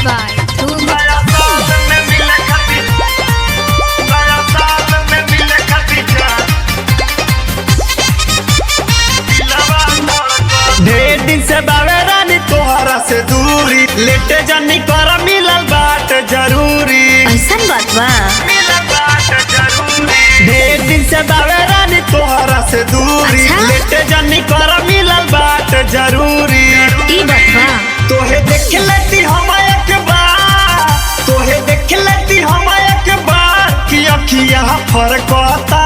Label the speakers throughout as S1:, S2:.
S1: by Dhum.
S2: ढेर दिन से बावे रानी तोहरा से दूरी, लेटे जानी कर मिलल बाट जरूरी।
S1: ऐसन बात बा।
S2: ढेर दिन से बावे रानी तोहरा से दूरी,
S1: अच्छा?
S2: लेटे जानी कर मिलल बाट जरूरी।
S1: ई बात बा।
S2: तोहे देख लेती हम एक बार, तोहे देख लेती हम एक बार कि अखिया फरकता।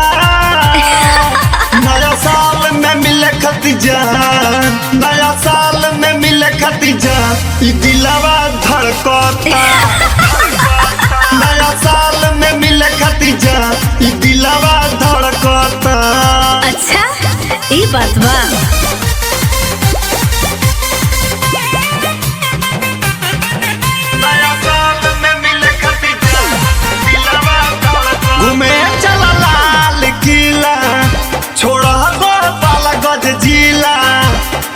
S2: नया साल में मिले खतीजान, नया साल में मिले खतीजान, ई दिलवा धड़कता। नया साल में मिले खतीजान, ई दिलवा धड़कता।
S1: अच्छा ई बात बा।
S2: घूमे चला लाल किला, छोड़ा गोपाल गज जिला,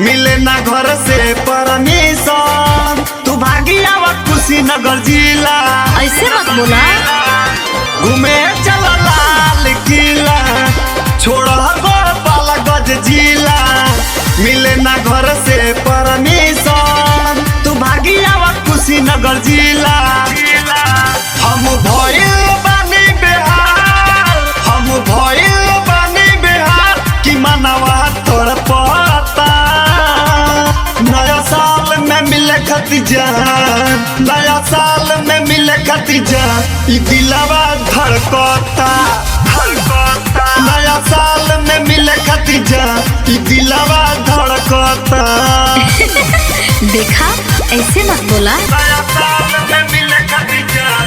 S2: मिले ना घर से परमिशन, तू भागी आवा कुशीनगर जिला।
S1: ऐसे मत बोला।
S2: घूमे चला लाल किला, छोड़ा गोपाल गज जिला, मिले ना घर से परमिशन, तू भागी आवा कुशीनगर जिला। हम भइल बानी बेहाल, हम भइल बानी बेहाल कि मनवा तोड़ पता। नया साल में मिले खतीजान, नया साल में मिले खतीजान, ई दिलवा धड़कता। नया साल में मिले खतीजान, ई दिलवा धड़कता।
S1: देखा ऐसे मत बोला।
S2: नया साल में मिले खतीजान,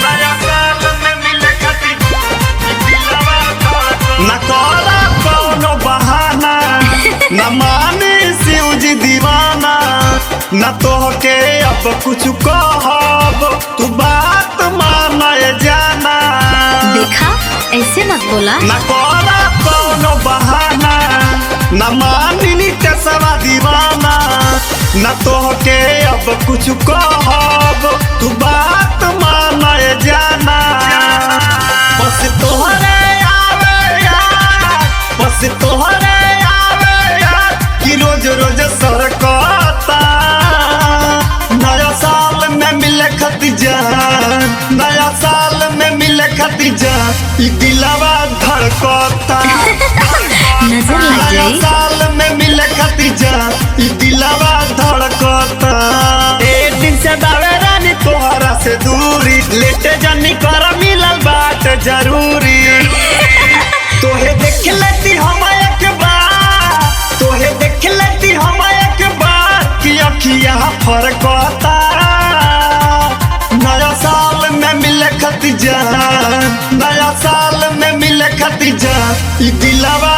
S2: नया साल में मिले खतीजान, ई दिलवा धड़कता। न करा कोनो बहाना, न माने शिव जी दीवाना, न तोहके अब कुछ कहब, तू बात माने जाना।
S1: देखा ऐसे मत बोला।
S2: न करा कोनो बहाना, न मानी तेसवा दीवाना, न तोहके अब कुछ कहब, तू बात माने जाना। बस तोहरे आवे यार, बस तोहरे आवे यार कि रोज रोज सरकता। नया साल में मिले खतीजान, नया साल में मिले खतीजान, ई दिलवा धड़कता।
S1: नजर लग
S2: नया
S1: जाई।
S2: साल में मिले खतीजान, ई दिलवा धड़कता। एक दिन से बावे रानी तोहरा से दूरी, लेटे जानी कर मिलल बाट जरूरी। तोहे देख लेती हम एक बार, तोहे देख लेती हम एक बार कि अखिया फरकता। नया साल में मिले खतीजान, नया साल में मिले खतीजान, ई दिलवा